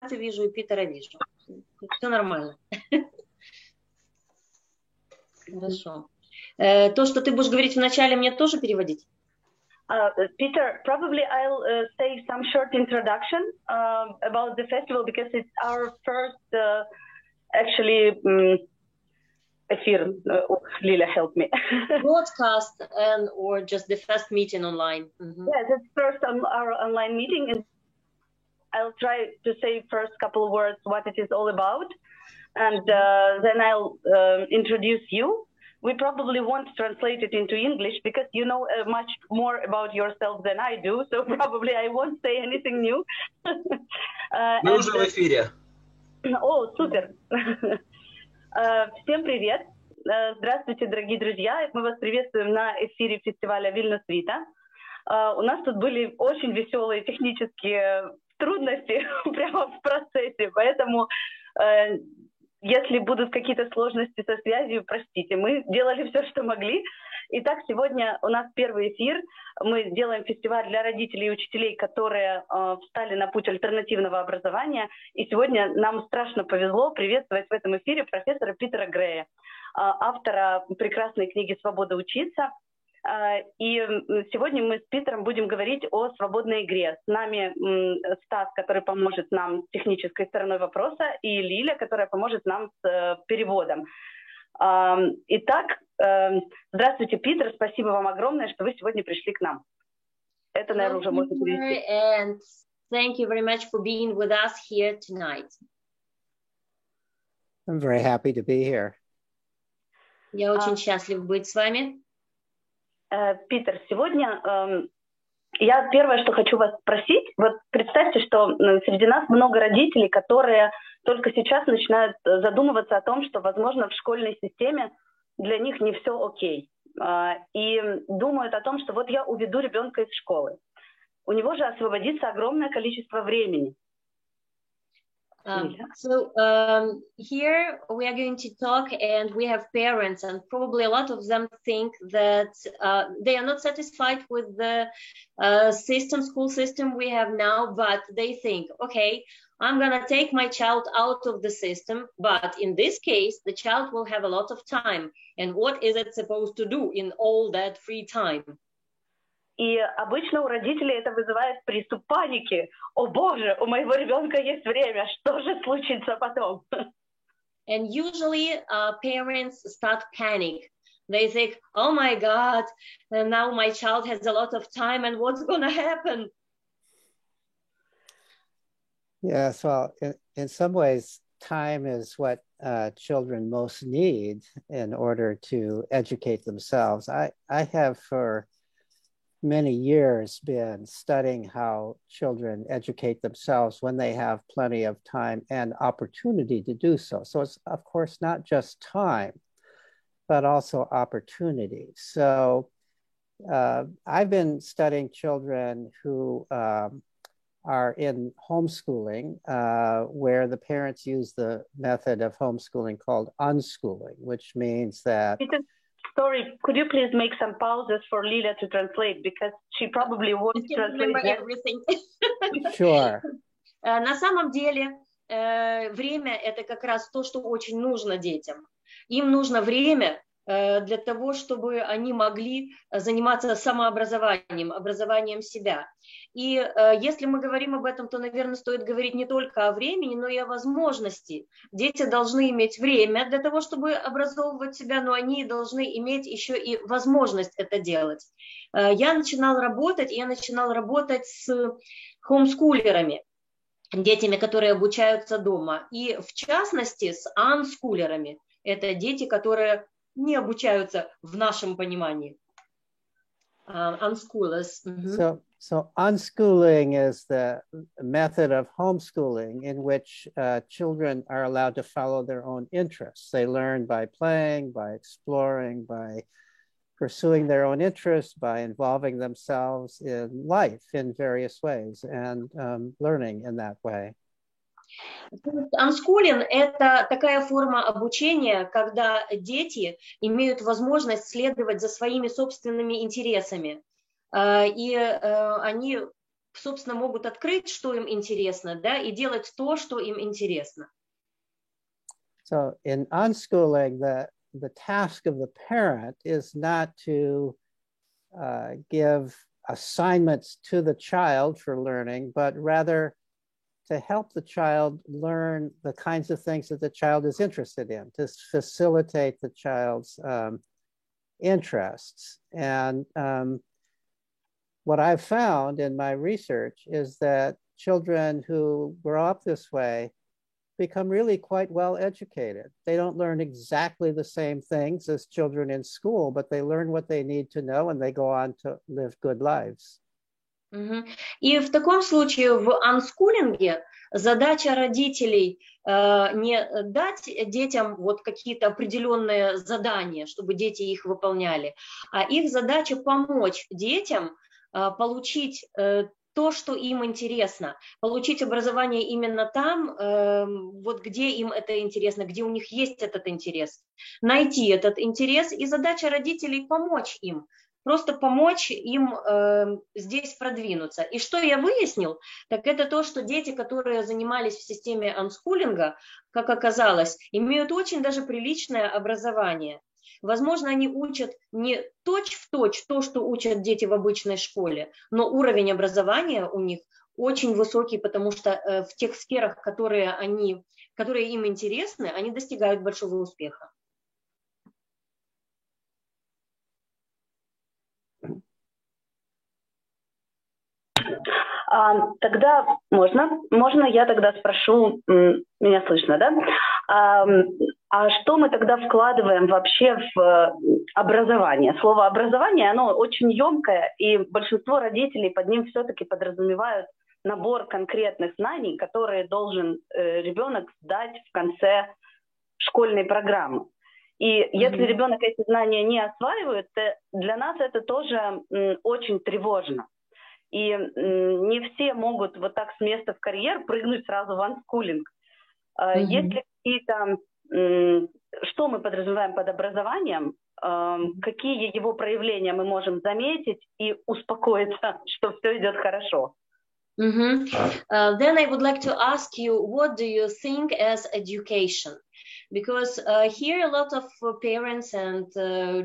Катю вижу, и Питера вижу. Все нормально. Хорошо. То, что ты будешь говорить вначале, мне тоже переводить? Peter, probably I'll say some short introduction about the festival because it's our first, actually, Lila, help me. Broadcast or just the first meeting online? Mm-hmm. Yes, it's first our online meeting, and I'll try to say first couple of words what it is all about, and then I'll introduce you. We probably won't translate it into English because you know much more about yourself than I do, so probably I won't say anything new. Мы уже в эфире. О, супер! Всем привет! Здравствуйте, дорогие друзья! Мы вас приветствуем на эфире фестиваля VilnOsvita. У нас тут были очень веселые технические трудности прямо в процессе, поэтому если будут какие-то сложности со связью, простите, мы делали все, что могли. Итак, сегодня у нас первый эфир. Мы делаем фестиваль для родителей и учителей, которые встали на путь альтернативного образования. И сегодня нам страшно повезло приветствовать в этом эфире профессора Пітера Грея, автора прекрасной книги «Свобода учиться». И сегодня мы с Питером будем говорить о свободной игре. С нами Стас, который поможет нам с технической стороной вопроса, и Лиля, которая поможет нам с переводом. Итак, здравствуйте, Питер, спасибо вам огромное, что вы сегодня пришли к нам. Это, наверное, уже можно перевести. And thank you very much for being with us here tonight. I'm very happy to be here. Я очень счастлив быть с вами. Питер, сегодня я первое, что хочу вас спросить, вот представьте, что среди нас много родителей, которые только сейчас начинают задумываться о том, что, возможно, в школьной системе для них не все окей. И думают о том, что вот я уведу ребенка из школы. У него же освободится огромное количество времени. Here we are going to talk, and we have parents, and probably a lot of them think that they are not satisfied with the school system we have now, but they think, okay, I'm gonna take my child out of the system, but in this case, the child will have a lot of time, and what is it supposed to do in all that free time? И обычно у родителей это вызывает приступ паники. О боже, у моего ребенка есть время, что же случится потом? And usually parents start panic. They think, oh my God, now my child has a lot of time and what's going to happen? Yes, well, in some ways, time is what children most need in order to educate themselves. I have for many years been studying how children educate themselves when they have plenty of time and opportunity to do so. So it's, of course, not just time, but also opportunity. So I've been studying children who are in homeschooling, where the parents use the method of homeschooling called unschooling, which means that... Sorry, could you please make some pauses for Lila to translate, because she probably won't translate everything. Sure. На самом деле, время – это как раз то, что очень нужно детям. Им нужно время для того, чтобы они могли заниматься самообразованием, образованием себя. И если мы говорим об этом, то, наверное, стоит говорить не только о времени, но и о возможности. Дети должны иметь время для того, чтобы образовывать себя, но они должны иметь еще и возможность это делать. Я начинала работать с хомскулерами, детьми, которые обучаются дома, и в частности с анскулерами. Это дети, которые не обучаются в нашем понимании. Unschoolers. Mm-hmm. So unschooling is the method of homeschooling in which children are allowed to follow their own interests. They learn by playing, by exploring, by pursuing their own interests, by involving themselves in life in various ways and learning in that way. Unschooling – это такая форма обучения, когда дети имеют возможность следовать за своими собственными интересами. И они собственно, могут открыть, что им интересно, да, и делать то, что им интересно. So in unschooling, the task of the parent is not to give assignments to the child for learning, but rather to help the child learn the kinds of things that the child is interested in, to facilitate the child's interests. And what I've found in my research is that children who grow up this way become really quite well educated. They don't learn exactly the same things as children in school, but they learn what they need to know and they go on to live good lives. И в таком случае в анскулинге задача родителей не дать детям вот какие-то определенные задания, чтобы дети их выполняли, а их задача помочь детям получить то, что им интересно, получить образование именно там, вот где им это интересно, где у них есть этот интерес, найти этот интерес, и задача родителей помочь им, просто помочь им здесь продвинуться. И что я выяснил, так это то, что дети, которые занимались в системе анскулинга, как оказалось, имеют очень даже приличное образование. Возможно, они учат не точь-в-точь то, что учат дети в обычной школе, но уровень образования у них очень высокий, потому что в тех сферах, которые им интересны, они достигают большого успеха. Тогда можно я тогда спрошу, меня слышно, да? А что мы тогда вкладываем вообще в образование? Слово образование, оно очень емкое, и большинство родителей под ним все-таки подразумевают набор конкретных знаний, которые должен ребенок сдать в конце школьной программы. И если ребенок эти знания не осваивает, то для нас это тоже очень тревожно. И не все могут вот так с места в карьер прыгнуть сразу в анскулинг. Есть ли какие-то, что мы подразумеваем под образованием, какие его проявления мы можем заметить и успокоиться, что все идет хорошо? Then I would like to ask you, what do you think as education? Because here a lot of parents and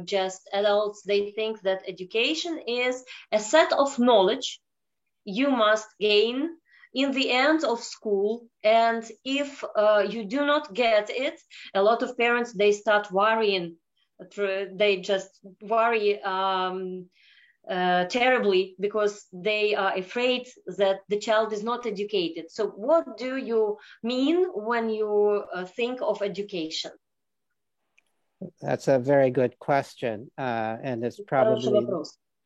just adults, they think that education is a set of knowledge you must gain in the end of school, and if you do not get it, a lot of parents, they start worrying, they just worry terribly because they are afraid that the child is not educated. So what do you mean when you think of education? That's a very good question, and it's probably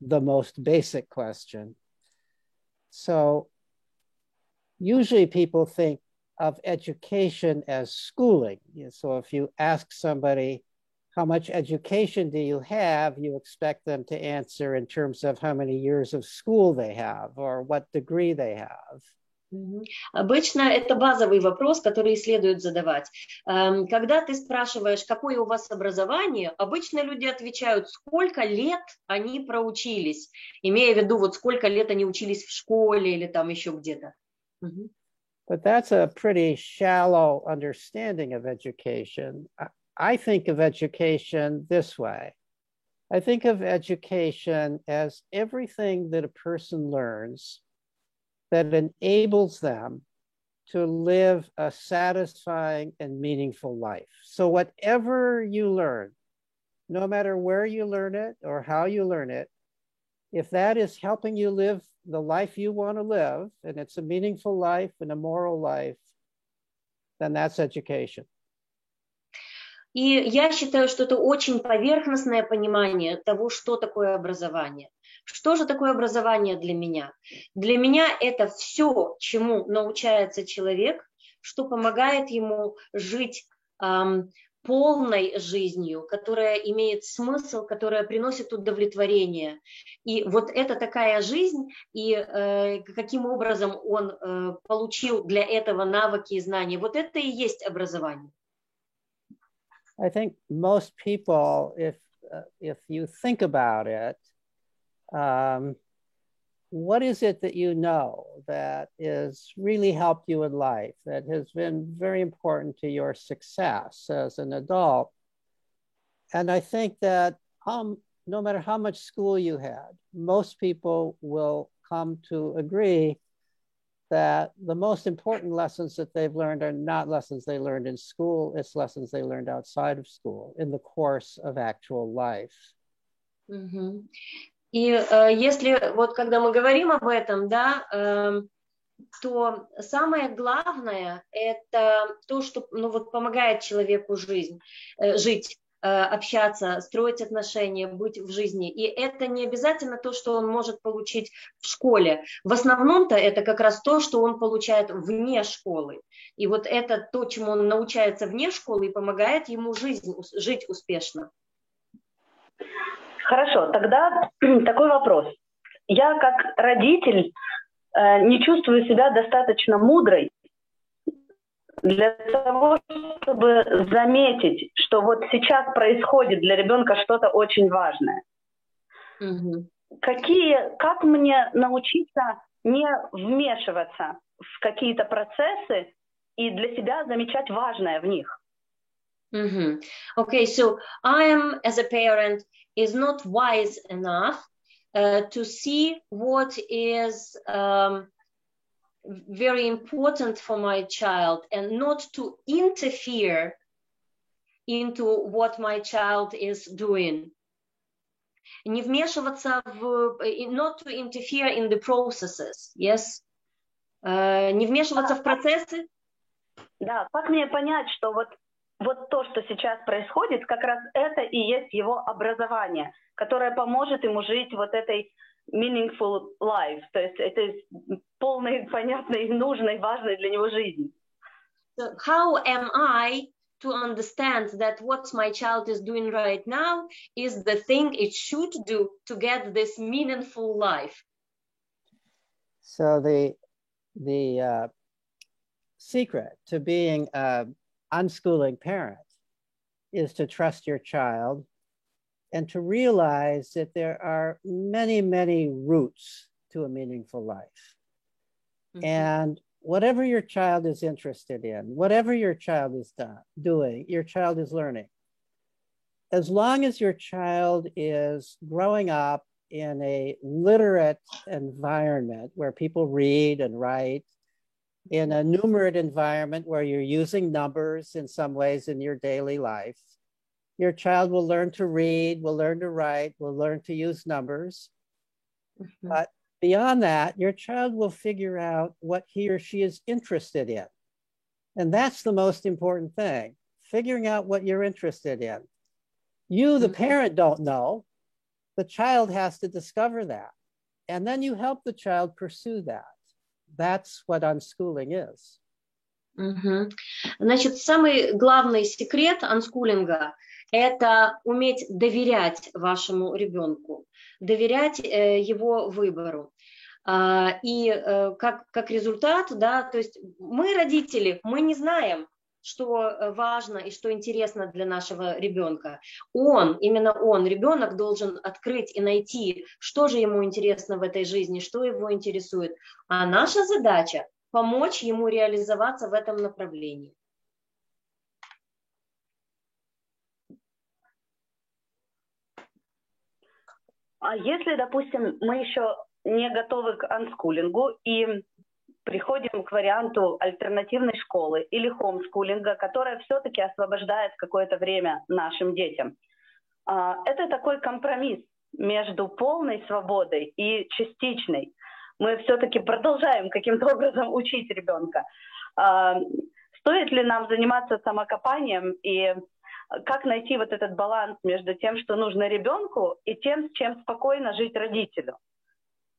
the most basic question. So usually people think of education as schooling. So if you ask somebody, how much education do you have, you expect them to answer in terms of how many years of school they have or what degree they have. Обычно это базовый вопрос, который следует задавать. Когда ты спрашиваешь, какое у вас образование, обычно люди отвечают, сколько лет они проучились, имея в виду, вот сколько лет они учились в школе или там еще где-то. But that's a pretty shallow understanding of education. I think of education this way. I think of education as everything that a person learns that enables them to live a satisfying and meaningful life. So whatever you learn, no matter where you learn it or how you learn it, if that is helping you live the life you want to live, and it's a meaningful life and a moral life, then that's education. И я считаю, что это очень поверхностное понимание того, что такое образование. Что же такое образование для меня? Для меня это все, чему научается человек, что помогает ему жить полной жизнью, которая имеет смысл, которая приносит удовлетворение. И вот это такая жизнь, и каким образом он получил для этого навыки и знания, вот это и есть образование. I think most people, if you think about it, what is it that you know that is really helped you in life, that has been very important to your success as an adult? And I think that no matter how much school you had, most people will come to agree that the most important lessons that they've learned are not lessons they learned in school, it's lessons they learned outside of school, in the course of actual life. Mm-hmm. И если вот когда мы говорим об этом, да, то самое главное это то, что вот помогает человеку жить, общаться, строить отношения, быть в жизни. И это не обязательно то, что он может получить в школе. В основном-то это как раз то, что он получает вне школы. И вот это то, чему он научается вне школы, и помогает ему жить успешно. Хорошо, тогда такой вопрос. Я как родитель не чувствую себя достаточно мудрой для того, чтобы заметить, что вот сейчас происходит для ребенка что-то очень важное. Как мне научиться не вмешиваться в какие-то процессы и для себя замечать важное в них? Okay, so I am, as a parent, is not wise enough to see what is very important for my child and not to interfere into what my child is doing. Не вмешиваться not to interfere in the processes, yes? Не вмешиваться в процессы. Да, как мне понять, что вот то, что сейчас происходит, как раз это и есть его образование, которое поможет ему жить вот этой meaningful life, то есть этой полной, понятной, нужной, важной для него жизни. So how am I to understand that what my child is doing right now is the thing it should do to get this meaningful life? So the secret to being unschooling parent is to trust your child and to realize that there are many, many routes to a meaningful life. And whatever your child is interested in, whatever your child is doing, your child is learning. As long as your child is growing up in a literate environment where people read and write, in a numerate environment where you're using numbers in some ways in your daily life, your child will learn to read, will learn to write, will learn to use numbers. But beyond that, your child will figure out what he or she is interested in. And that's the most important thing, figuring out what you're interested in. You, the parent, don't know. The child has to discover that. And then you help the child pursue that. That's what unschooling is. Значит, самый главный секрет анскулинга – это уметь доверять вашему ребенку, доверять его выбору. И как результат, да, то есть мы, родители, мы не знаем, что важно и что интересно для нашего ребенка. Именно он, ребенок, должен открыть и найти, что же ему интересно в этой жизни, что его интересует. А наша задача – помочь ему реализоваться в этом направлении. А если, допустим, мы еще не готовы к анскулингу и приходим к варианту альтернативной школы или хомскулинга, которая все-таки освобождает какое-то время нашим детям. Это такой компромисс между полной свободой и частичной. Мы все-таки продолжаем каким-то образом учить ребенка. Стоит ли нам заниматься самокопанием и как найти вот этот баланс между тем, что нужно ребенку, и тем, с чем спокойно жить родителю?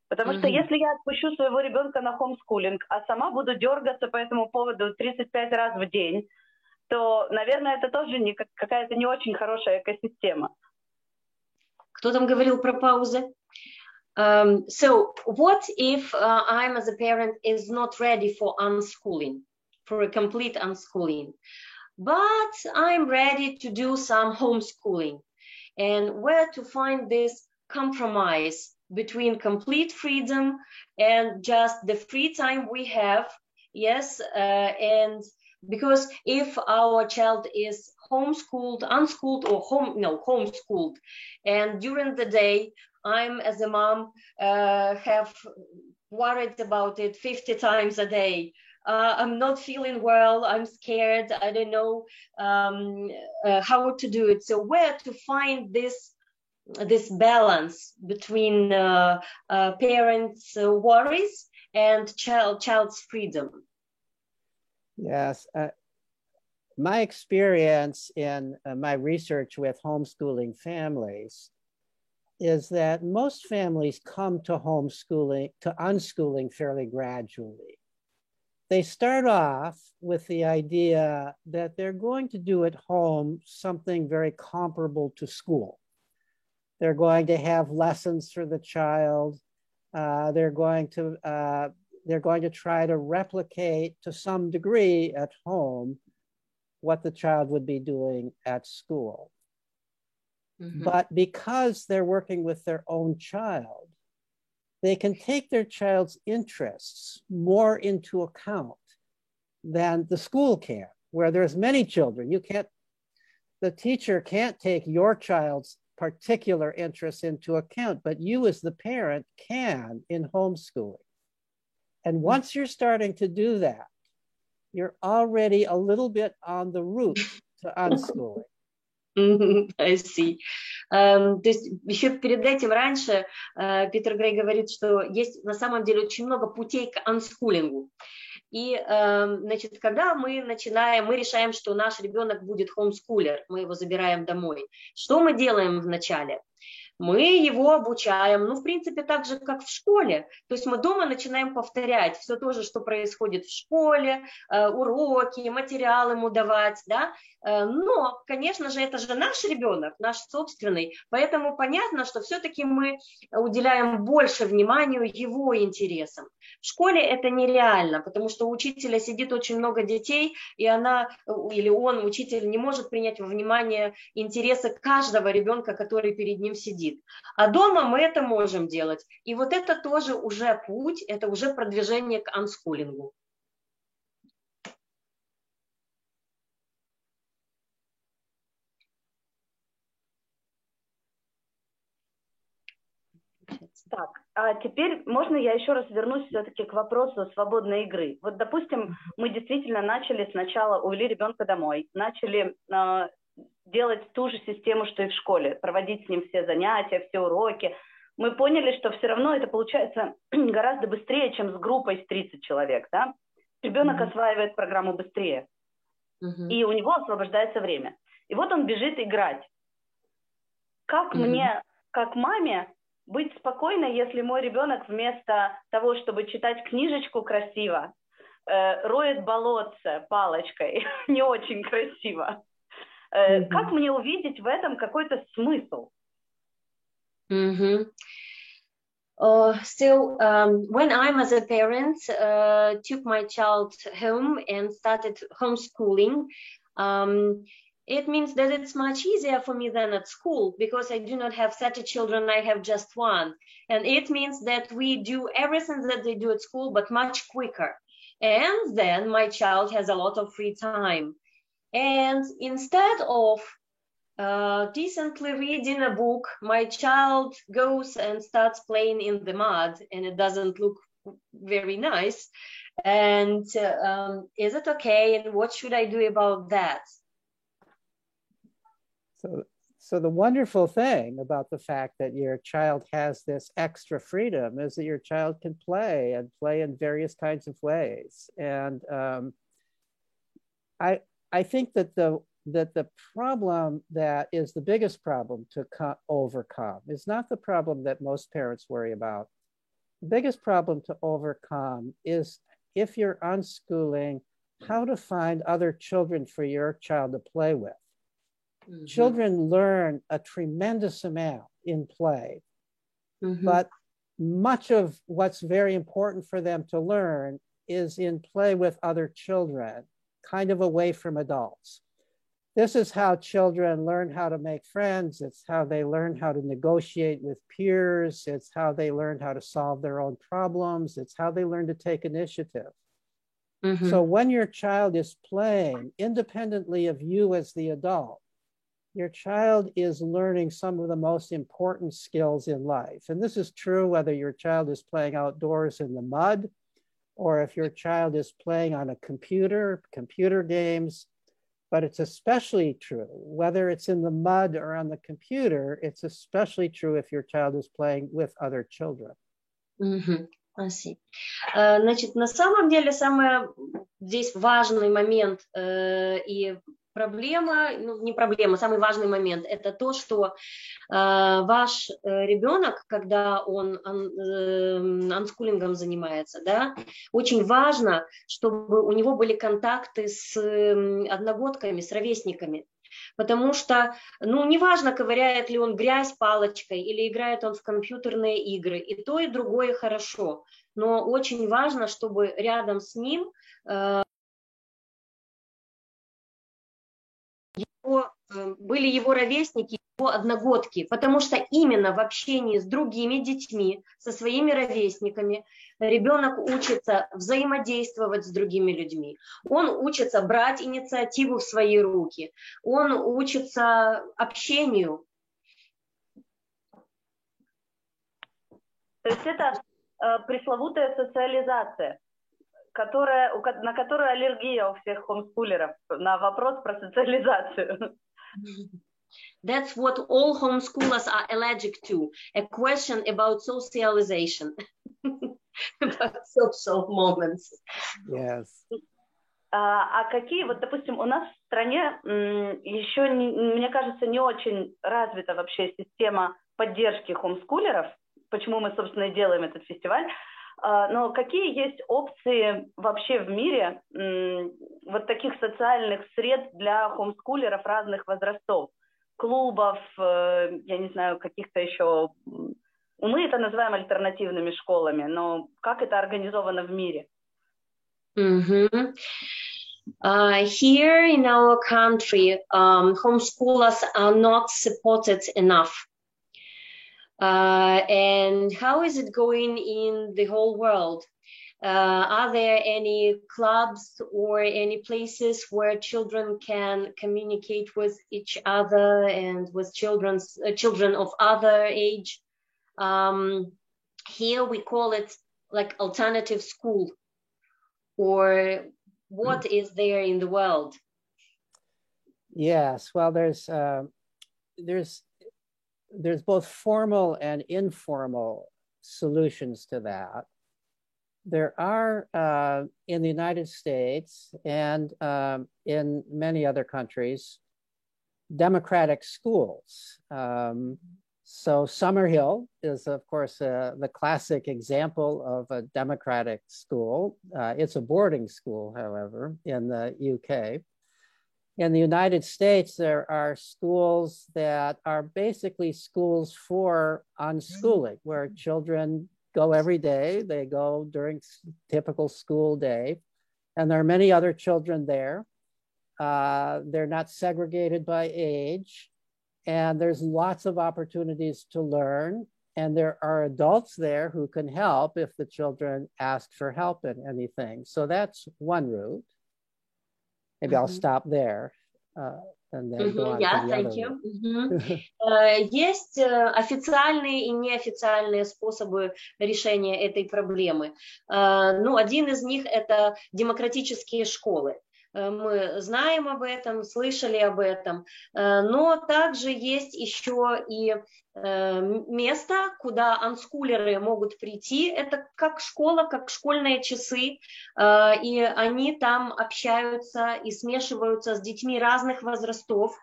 Потому что если я отпущу своего ребенка на хомскулинг, а сама буду дергаться по этому поводу 35 раз в день, то, наверное, это тоже какая-то не очень хорошая экосистема. Кто там говорил про паузы? So, what if I'm as a parent is not ready for unschooling, for a complete unschooling, but I'm ready to do some homeschooling, and where to find this compromise between complete freedom and just the free time we have. Yes, and because if our child is homeschooled, unschooled, or homeschooled, and during the day, I'm as a mom have worried about it 50 times a day. I'm not feeling well, I'm scared, I don't know how to do it. So where to find this balance between parents' worries and child's freedom? Yes, my experience in my research with homeschooling families is that most families come to unschooling fairly gradually. They start off with the idea that they're going to do at home something very comparable to school. They're going to have lessons for the child. They're going to try to replicate to some degree at home what the child would be doing at school. Mm-hmm. But because they're working with their own child, they can take their child's interests more into account than the school can, where there's many children. The teacher can't take your child's particular interests into account, but you as the parent can in homeschooling. And once you're starting to do that, you're already a little bit on the route to unschooling. I see. То есть еще перед этим раньше Пітер Грей говорит, что есть на самом деле очень много путей к анскулингу. И, значит, когда мы решаем, что наш ребенок будет хомскулер, мы его забираем домой. Что мы делаем вначале? Мы его обучаем, в принципе, так же, как в школе. То есть мы дома начинаем повторять все то же, что происходит в школе, уроки, материалы ему давать, да. Но, конечно же, это же наш ребенок, наш собственный, поэтому понятно, что все-таки мы уделяем больше внимания его интересам. В школе это нереально, потому что у учителя сидит очень много детей, и учитель, не может принять во внимание интересы каждого ребенка, который перед ним сидит. А дома мы это можем делать. И вот это тоже уже путь, это уже продвижение к анскулингу. Так, а теперь можно я еще раз вернусь все-таки к вопросу свободной игры. Вот, допустим, мы действительно начали сначала, увели ребенка домой, начали делать ту же систему, что и в школе, проводить с ним все занятия, все уроки. Мы поняли, что все равно это получается гораздо быстрее, чем с группой с 30 человек, да? Ребенок осваивает программу быстрее, и у него освобождается время. И вот он бежит играть. Как мне, как маме, быть спокойной, если мой ребенок вместо того, чтобы читать книжечку красиво, роет болотце палочкой, не очень красиво? Как мне увидеть в этом какой-то смысл? So when I, as a parent, took my child home and started homeschooling, it means that it's much easier for me than at school because I do not have 30 children, I have just one. And it means that we do everything that they do at school, but much quicker. And then my child has a lot of free time. And instead of decently reading a book, my child goes and starts playing in the mud, and it doesn't look very nice. And is it okay? And what should I do about that? So the wonderful thing about the fact that your child has this extra freedom is that your child can play in various kinds of ways. And I think that the problem that is the biggest problem to overcome is not the problem that most parents worry about. The biggest problem to overcome is, if you're unschooling, how to find other children for your child to play with. Children learn a tremendous amount in play, but much of what's very important for them to learn is in play with other children, kind of away from adults. This is how children learn how to make friends. It's how they learn how to negotiate with peers. It's how they learn how to solve their own problems. It's how they learn to take initiative. So when your child is playing independently of you as the adult, your child is learning some of the most important skills in life. And this is true whether your child is playing outdoors in the mud, or if your child is playing on a computer games. But it's especially true, whether it's in the mud or on the computer, it's especially true if your child is playing with other children. Значит, на самом деле, самый здесь важный момент и проблема, ну, не проблема, самый важный момент, это то, что ваш ребенок, когда он анскулингом занимается, да, очень важно, чтобы у него были контакты с одногодками, с ровесниками. Потому что, ну, неважно, ковыряет ли он грязь палочкой или играет он в компьютерные игры, и то, и другое хорошо. Но очень важно, чтобы рядом с ним были его ровесники, его одногодки, потому что именно в общении с другими детьми, со своими ровесниками, ребенок учится взаимодействовать с другими людьми, он учится брать инициативу в свои руки, он учится общению. То есть это пресловутая социализация, на которую аллергия у всех хомскулеров, на вопрос про социализацию. That's what all homeschoolers are allergic to, a question about socialization, about social moments. Yes. А какие, вот, допустим, у нас в стране еще, мне кажется, не очень развита вообще система поддержки хомскулеров, почему мы, собственно, и делаем этот фестиваль. Но какие есть опции вообще в мире вот таких социальных сред для хомскулеров разных возрастов? Клубов, я не знаю, каких-то еще... Мы это называем альтернативными школами, но как это организовано в мире? Here in our country, homeschoolers are not supported enough. And how is it going in the whole world? Are there any clubs or any places where children can communicate with each other and with children of other age? Here we call it like alternative school. Or what is there in the world? Yes, well, there's both formal and informal solutions to that. There are in the United States and in many other countries, democratic schools. So Summerhill is, of course, the classic example of a democratic school. It's a boarding school, however, in the UK. In the United States, there are schools that are basically schools for unschooling, where children go every day. They go during typical school day. And there are many other children there. They're not segregated by age. And there's lots of opportunities to learn. And there are adults there who can help if the children ask for help in anything. So that's one route. Maybe I'll stop there. And then go on to the thank other you. route. Есть официальные и неофициальные способы решения этой проблемы. Ну, один из них – это демократические школы. Мы знаем об этом, слышали об этом, но также есть еще и место, куда анскулеры могут прийти. Это как школа, как школьные часы, и они там общаются и смешиваются с детьми разных возрастов.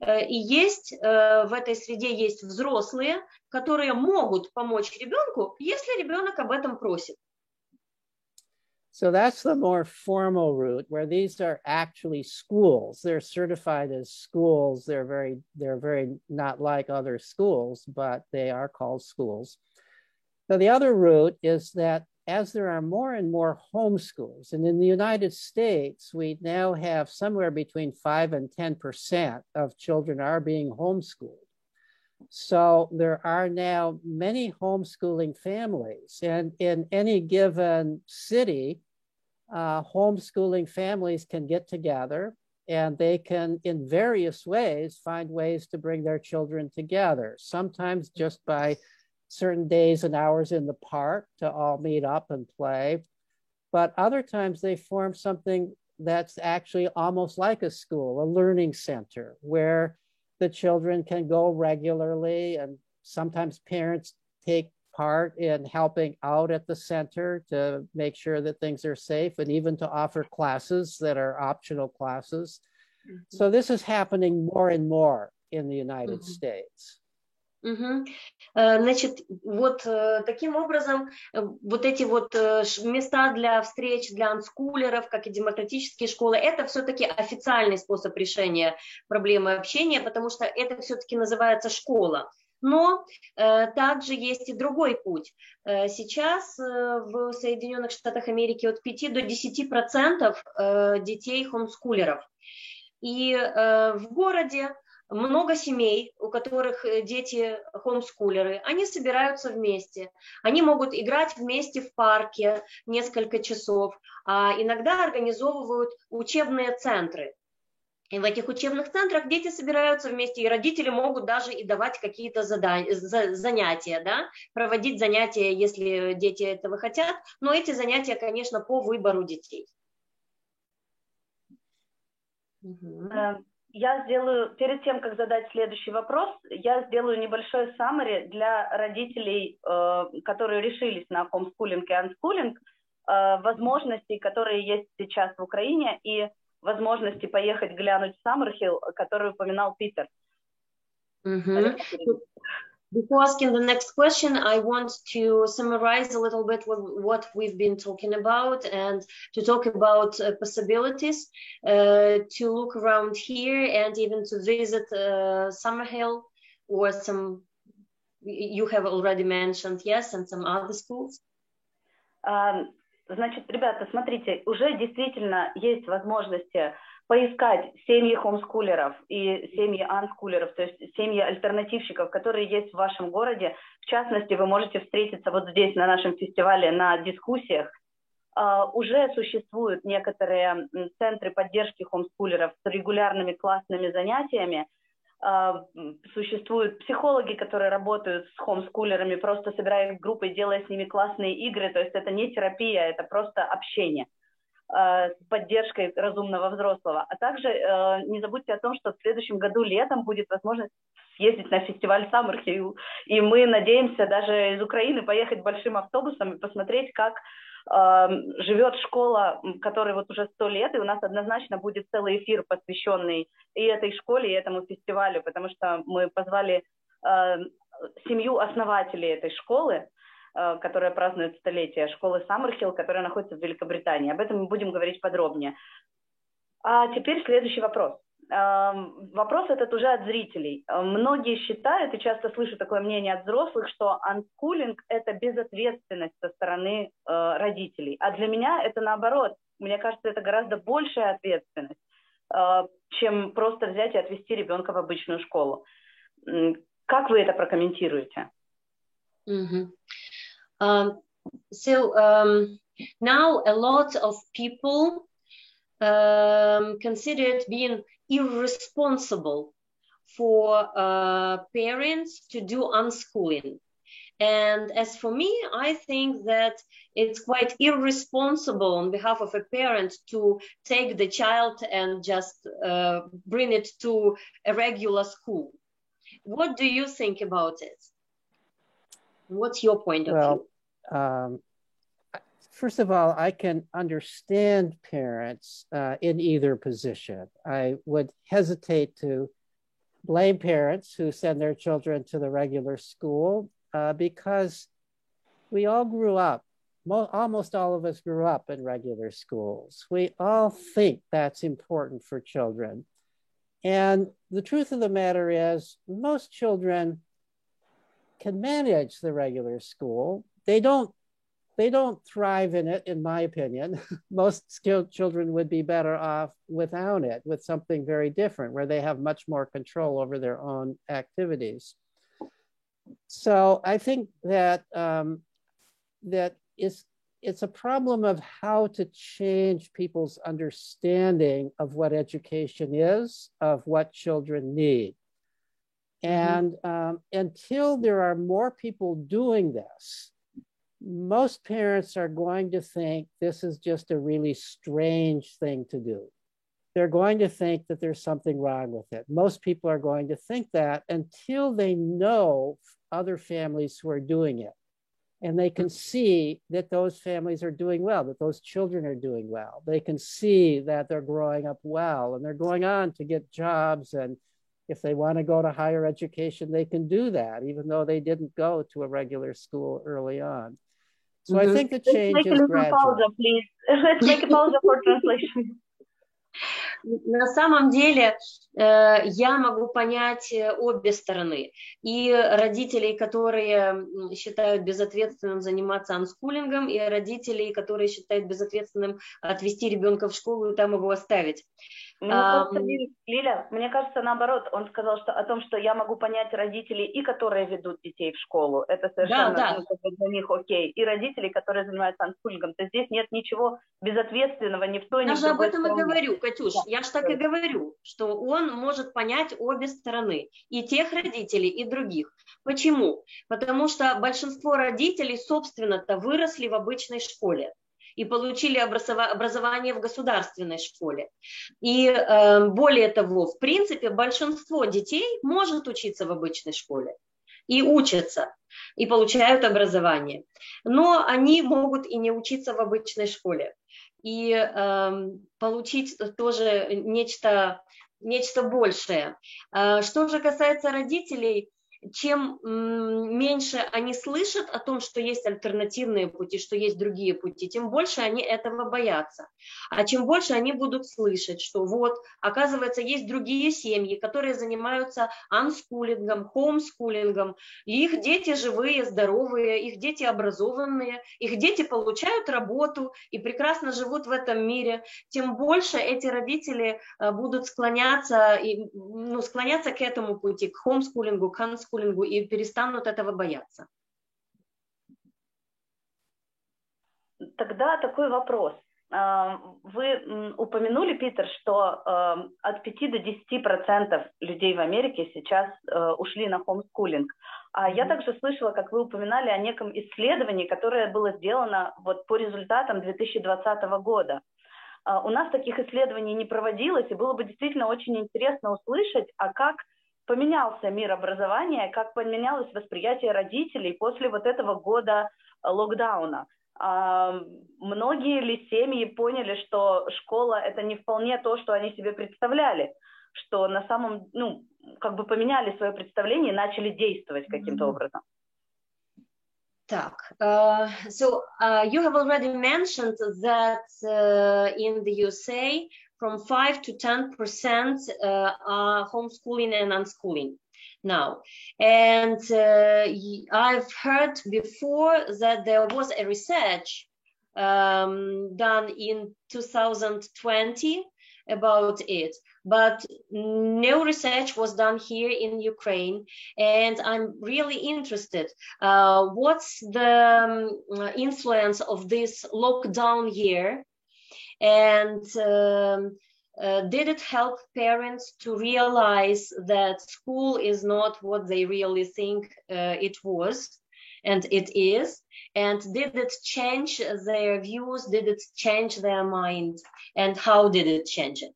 И есть в этой среде есть взрослые, которые могут помочь ребенку, если ребенок об этом просит. So that's the more formal route, where these are actually schools. They're certified as schools. They're very not like other schools, but they are called schools. So the other route is that as there are more and more homeschools, and in the United States, we now have somewhere between 5 and 10% of children are being homeschooled. So there are now many homeschooling families, and in any given city, homeschooling families can get together and they can, in various ways, find ways to bring their children together, sometimes just by certain days and hours in the park to all meet up and play. But other times they form something that's actually almost like a school, a learning center, where the children can go regularly, and sometimes parents take part in helping out at the center to make sure that things are safe, and even to offer classes that are optional classes. So this is happening more and more in the United States. Значит, вот таким образом вот эти вот места для встреч, для анскулеров, как и демократические школы, это все-таки официальный способ решения проблемы общения, потому что это все-таки называется школа. Но также есть и другой путь. Сейчас в Соединенных Штатах Америки от 5 до 10% детей хомскулеров. И в городе много семей, у которых дети хомскулеры, они собираются вместе, они могут играть вместе в парке несколько часов, а иногда организовывают учебные центры. И в этих учебных центрах дети собираются вместе, и родители могут даже и давать какие-то занятия, да? Проводить занятия, если дети этого хотят, но эти занятия, конечно, по выбору детей. Я сделаю, перед тем, как задать следующий вопрос, я сделаю небольшой summary для родителей, которые решились на хомскулинг и анскулинг, возможностей, которые есть сейчас в Украине, и возможности поехать глянуть в Саммерхилл, который упоминал Питер. Before asking the next question, I want to summarize a little bit what we've been talking about and to talk about possibilities to look around here and even to visit Summerhill or some, you have already mentioned, yes, and some other schools. Значит, ребята, смотрите, уже действительно есть возможности поискать семьи хомскулеров и семьи анскулеров, то есть семьи альтернативщиков, которые есть в вашем городе. В частности, вы можете встретиться вот здесь на нашем фестивале на дискуссиях. Уже существуют некоторые центры поддержки хомскулеров с регулярными классными занятиями. Существуют психологи, которые работают с хомскулерами, просто собирая их в группы, делая с ними классные игры. То есть это не терапия, это просто общение с поддержкой разумного взрослого. А также не забудьте о том, что в следующем году летом будет возможность съездить на фестиваль Саммерхилл. И мы надеемся даже из Украины поехать большим автобусом и посмотреть, как живет школа, которой вот уже 100 лет, и у нас однозначно будет целый эфир, посвященный и этой школе, и этому фестивалю, потому что мы позвали семью основателей этой школы, которая празднует столетие, школы Саммерхилл, которая находится в Великобритании. Об этом мы будем говорить подробнее. А теперь следующий вопрос. Вопрос этот уже от зрителей. Многие считают, и часто слышу такое мнение от взрослых, что анскулинг – это безответственность со стороны родителей. А для меня это наоборот. Мне кажется, это гораздо большая ответственность, чем просто взять и отвезти ребенка в обычную школу. Как вы это прокомментируете? Now a lot of people consider it being irresponsible for parents to do unschooling. And as for me, I think that it's quite irresponsible on behalf of a parent to take the child and just bring it to a regular school. What do you think about it? What's your point of view? First of all, I can understand parents in either position. I would hesitate to blame parents who send their children to the regular school because we all grew up, almost all of us grew up in regular schools. We all think that's important for children. And the truth of the matter is most children can manage the regular school. They don't they don't thrive in it, in my opinion. Most skilled children would be better off without it, with something very different, where they have much more control over their own activities. So I think that that it's a problem of how to change people's understanding of what education is, of what children need. And until there are more people doing this, most parents are going to think this is just a really strange thing to do. They're going to think that there's something wrong with it. Most people are going to think that until they know other families who are doing it. And they can see that those families are doing well, that those children are doing well. They can see that they're growing up well and they're going on to get jobs. And if they want to go to higher education, they can do that, even though they didn't go to a regular school early on. So I think the change is gradual. Pause, please. Let's make a pause for translation. На самом деле я могу понять обе стороны. И родителей, которые считают безответственным заниматься анскулингом, и родителей, которые считают безответственным отвести ребенка в школу и там его оставить. Лиля, мне кажется, наоборот, он сказал о том, что я могу понять родителей, и которые ведут детей в школу. Это совершенно для них окей. И родителей, которые занимаются анскулингом. То здесь нет ничего безответственного ни в той, ни в другой стороне. Я же об этом и говорю, Катюш. Я же так и говорю, что он может понять обе стороны. И тех родителей, и других. Почему? Потому что большинство родителей, собственно-то, выросли в обычной школе и получили образование в государственной школе. И более того, в принципе, большинство детей может учиться в обычной школе. И учатся, и получают образование. Но они могут и не учиться в обычной школе. И получить тоже нечто большее. Что же касается родителей, чем меньше они слышат о том, что есть альтернативные пути, что есть другие пути, тем больше они этого боятся. А чем больше они будут слышать, что вот, оказывается, есть другие семьи, которые занимаются анскулингом, хоумскулингом, и их дети живые, здоровые, их дети образованные, их дети получают работу и прекрасно живут в этом мире, тем больше эти родители будут склоняться к этому пути, к хоумскулингу, к анскулингу, и перестанут этого бояться. Тогда такой вопрос. Вы упомянули, Питер, что от 5 до 10% людей в Америке сейчас ушли на хоумскулинг. А я также слышала, как вы упоминали о неком исследовании, которое было сделано вот по результатам 2020 года. У нас таких исследований не проводилось, и было бы действительно очень интересно услышать, а как поменялся мир образования, как поменялось восприятие родителей после вот этого года локдауна. Многие ли семьи поняли, что школа – это не вполне то, что они себе представляли, что на самом, как бы поменяли свое представление и начали действовать каким-то образом? Так, so you have already mentioned that in the USA, from 5 to 10% are homeschooling and unschooling now. And I've heard before that there was a research done in 2020 about it, but no research was done here in Ukraine, and I'm really interested. What's the influence of this lockdown year? And did it help parents to realize that school is not what they really think it was and it is? And did it change their views? Did it change their mind? And how did it change it?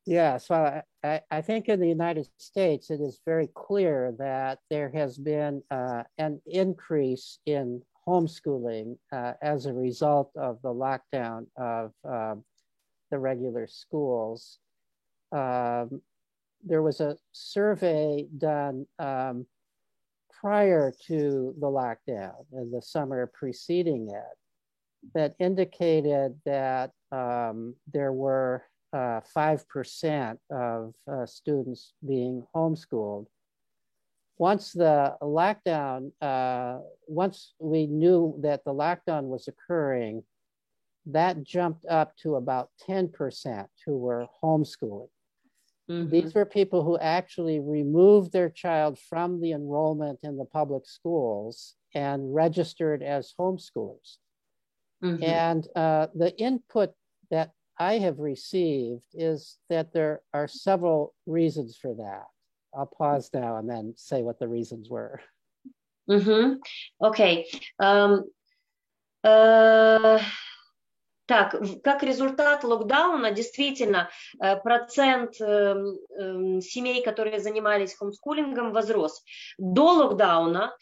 Yeah, so I think in the United States, it is very clear that there has been an increase in homeschooling as a result of the lockdown of the regular schools. There was a survey done prior to the lockdown in the summer preceding it that indicated that there were 5% of students being homeschooled. once the lockdown, once we knew that the lockdown was occurring, that jumped up to about 10% who were homeschooling. These were people who actually removed their child from the enrollment in the public schools and registered as homeschoolers. And the input that I have received is that there are several reasons for that. I'll pause now and then say what the reasons were. Окей. Так, как результат локдауна, действительно, процент семей, которые занимались хомскулингом, возрос. До локдауна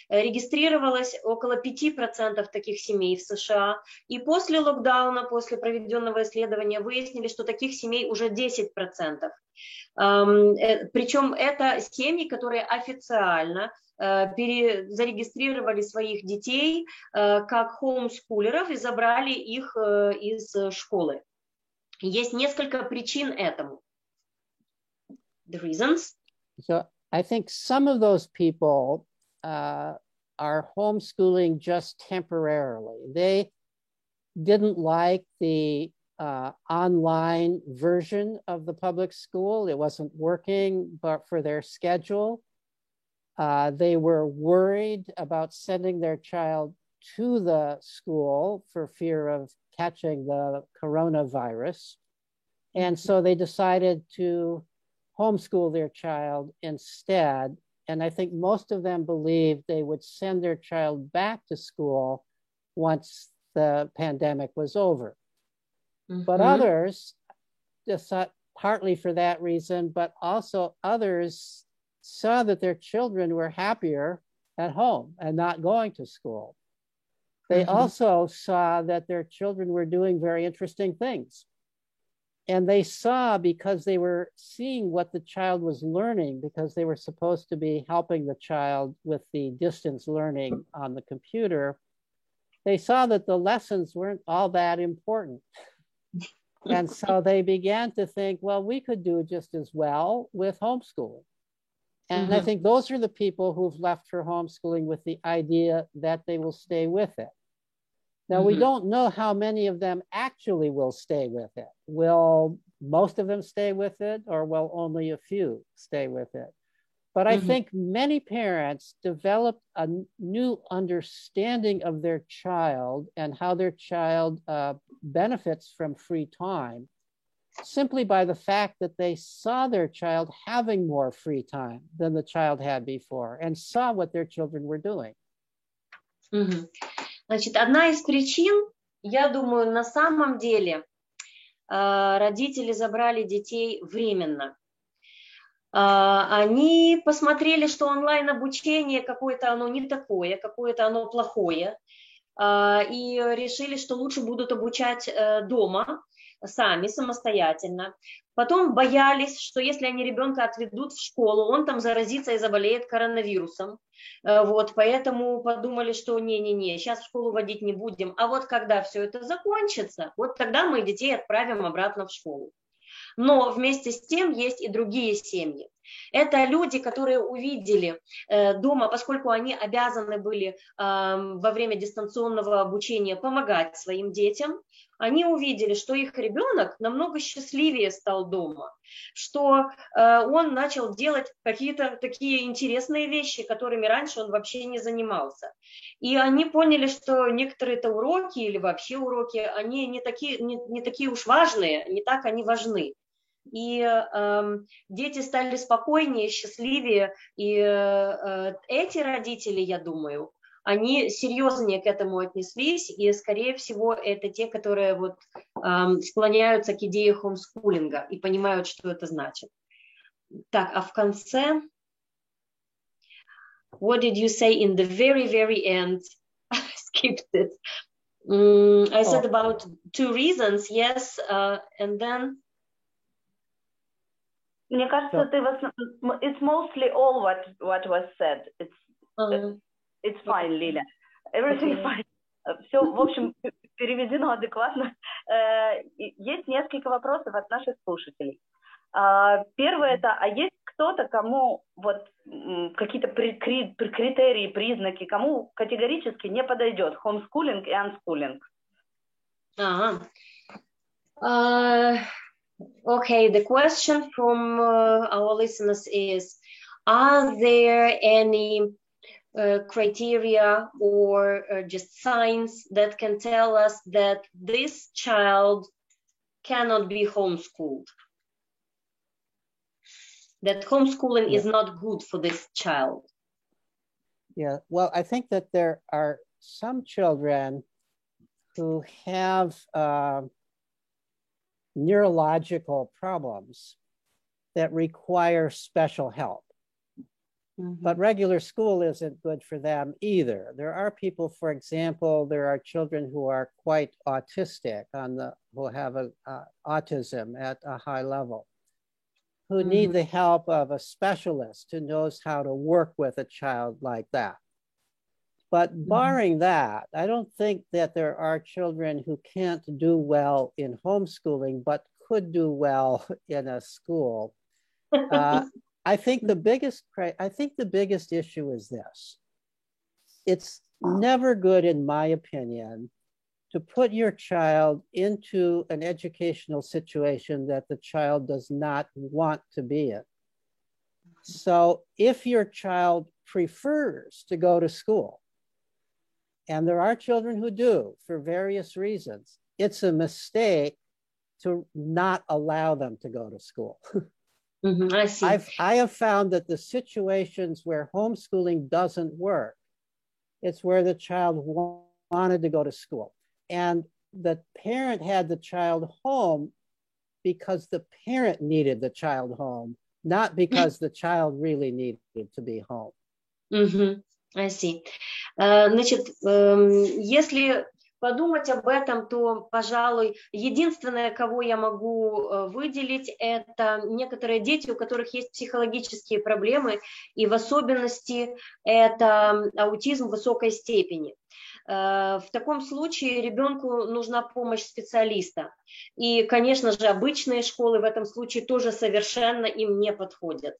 регистрировалось около 5% таких семей в США, и после локдауна, после проведенного исследования, выяснили, что таких семей уже 10%. Причем это семьи, которые официально зарегистрировали своих детей как хоумскулеров и забрали их из школы. Есть несколько причин этому. The reasons. So I think some of those people are homeschooling just temporarily. They didn't like the online version of the public school. It wasn't working, but for their schedule. They were worried about sending their child to the school for fear of catching the coronavirus. And so they decided to homeschool their child instead. And I think most of them believed they would send their child back to school once the pandemic was over. But others, partly for that reason, but also others saw that their children were happier at home and not going to school. They also saw that their children were doing very interesting things. And they saw, because they were seeing what the child was learning, because they were supposed to be helping the child with the distance learning on the computer, they saw that the lessons weren't all that important. And so they began to think, well, we could do just as well with homeschooling. And I think those are the people who've left for homeschooling with the idea that they will stay with it. Now, we don't know how many of them actually will stay with it. Will most of them stay with it, or will only a few stay with it? But I think many parents developed a new understanding of their child and how their child benefits from free time, simply by the fact that they saw their child having more free time than the child had before and saw what their children were doing. Значит, одна из причин, я думаю, на самом деле родители забрали детей временно. Они посмотрели, что онлайн-обучение какое-то оно не такое, какое-то оно плохое, и решили, что лучше будут обучать дома, сами, самостоятельно. Потом боялись, что если они ребенка отведут в школу, он там заразится и заболеет коронавирусом. Вот, поэтому подумали, что не-не-не, сейчас в школу водить не будем. А вот когда все это закончится, вот тогда мы детей отправим обратно в школу. Но вместе с тем есть и другие семьи. Это люди, которые увидели дома, поскольку они обязаны были во время дистанционного обучения помогать своим детям, они увидели, что их ребенок намного счастливее стал дома, что он начал делать какие-то такие интересные вещи, которыми раньше он вообще не занимался. И они поняли, что некоторые-то уроки или вообще уроки, они не такие уж важные, не так они важны. И дети стали спокойнее, счастливее, и эти родители, я думаю, они серьезнее к этому отнеслись, и, скорее всего, это те, которые вот, склоняются к идее хомскулинга и понимают, что это значит. Так, а в конце... What did you say in the very, very end? I skipped it. I said about 2 reasons, yes, and then... Мне кажется, it's mostly all what was said. It's fine, Лиля. Everything fine. Все, в общем, переведено адекватно. Есть несколько вопросов от наших слушателей. Первое это, а есть кто-то, кому вот какие-то критерии, признаки, кому категорически не подойдет homeschooling и unschooling? Okay, the question from our listeners is, are there any criteria or just signs that can tell us that this child cannot be homeschooled? That homeschooling is not good for this child? Yeah, well, I think that there are some children who have neurological problems that require special help. But regular school isn't good for them either. There are people, for example, there are children who are quite autistic, who have autism at a high level, who need the help of a specialist who knows how to work with a child like that. But barring that, I don't think that there are children who can't do well in homeschooling, but could do well in a school. I think the biggest issue is this. It's never good, in my opinion, to put your child into an educational situation that the child does not want to be in. So if your child prefers to go to school, and there are children who do for various reasons, it's a mistake to not allow them to go to school. I see. I have found that the situations where homeschooling doesn't work, it's where the child wanted to go to school. And the parent had the child home because the parent needed the child home, not because the child really needed to be home. I see. Значит, если подумать об этом, то, пожалуй, единственное, кого я могу выделить, это некоторые дети, у которых есть психологические проблемы, и в особенности это аутизм высокой степени. В таком случае ребенку нужна помощь специалиста. И, конечно же, обычные школы в этом случае тоже совершенно им не подходят.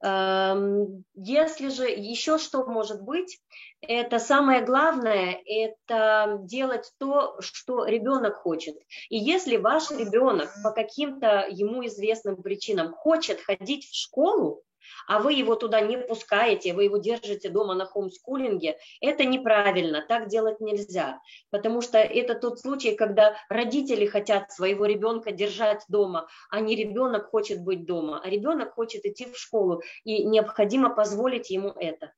Если же еще что может быть, это самое главное, это делать то, что ребенок хочет. И если ваш ребенок по каким-то ему известным причинам хочет ходить в школу, а вы его туда не пускаете, вы его держите дома на хоумскулинге, это неправильно, так делать нельзя. Потому что это тот случай, когда родители хотят своего ребенка держать дома, а не ребенок хочет быть дома, а ребенок хочет идти в школу, и необходимо позволить ему это.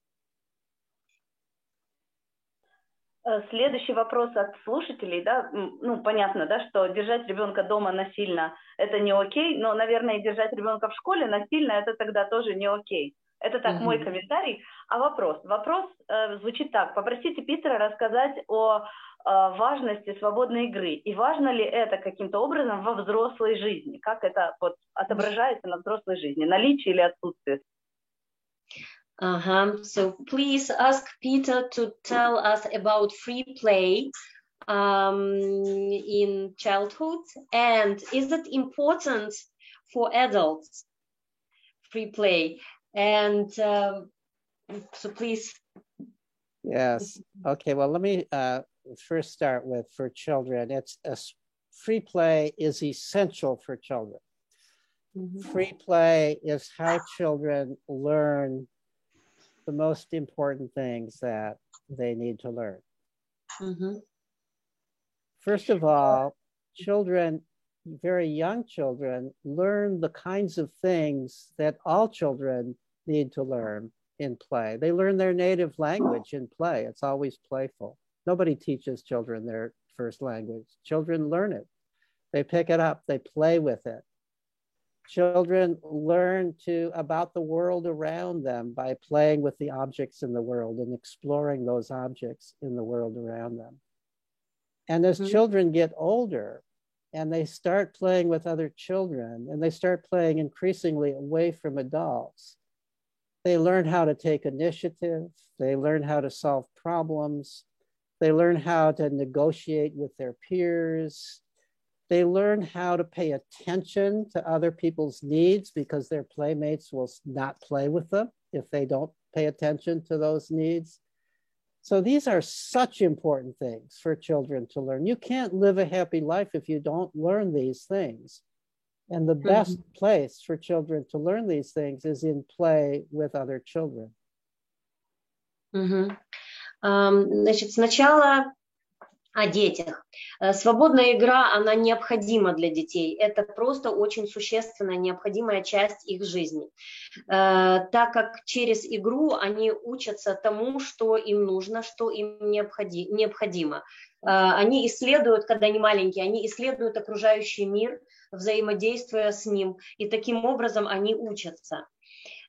Следующий вопрос от слушателей, да, ну, понятно, да, что держать ребенка дома насильно – это не окей, но, наверное, и держать ребенка в школе насильно – это тогда тоже не окей. Это так мой комментарий. А вопрос звучит так. Попросите Питера рассказать о важности свободной игры. И важно ли это каким-то образом во взрослой жизни? Как это вот отображается на взрослой жизни? Наличие или отсутствие? So please ask Peter to tell us about free play in childhood, and is it important for adults, free play? And so please. Yes. Okay. Well, let me first start with for children. Free play is essential for children. Free play is how children learn the most important things that they need to learn. First of all, children, very young children, learn the kinds of things that all children need to learn in play. They learn their native language in play. It's always playful. Nobody teaches children their first language. Children learn it. They pick it up. They play with it. Children learn about the world around them by playing with the objects in the world and exploring those objects in the world around them. And as children get older and they start playing with other children and they start playing increasingly away from adults, they learn how to take initiative. They learn how to solve problems. They learn how to negotiate with their peers. They learn how to pay attention to other people's needs because their playmates will not play with them if they don't pay attention to those needs. So these are such important things for children to learn. You can't live a happy life if you don't learn these things. And the best place for children to learn these things is in play with other children. Значит, сначала о детях. Свободная игра, она необходима для детей. Это просто очень существенная, необходимая часть их жизни. Так как через игру они учатся тому, что им нужно, что им необходимо. Они исследуют, когда они маленькие, они исследуют окружающий мир, взаимодействуя с ним, и таким образом они учатся.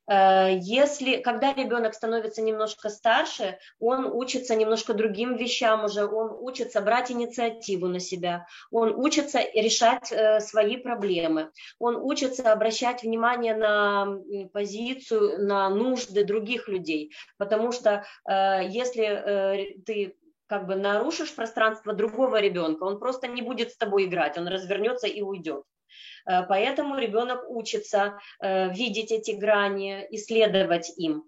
Когда ребенок становится немножко старше, он учится немножко другим вещам уже, он учится брать инициативу на себя, он учится решать свои проблемы, он учится обращать внимание на позицию, на нужды других людей, потому что если ты как бы нарушишь пространство другого ребенка, он просто не будет с тобой играть, он развернется и уйдет. Поэтому ребенок учится видеть эти грани, исследовать им,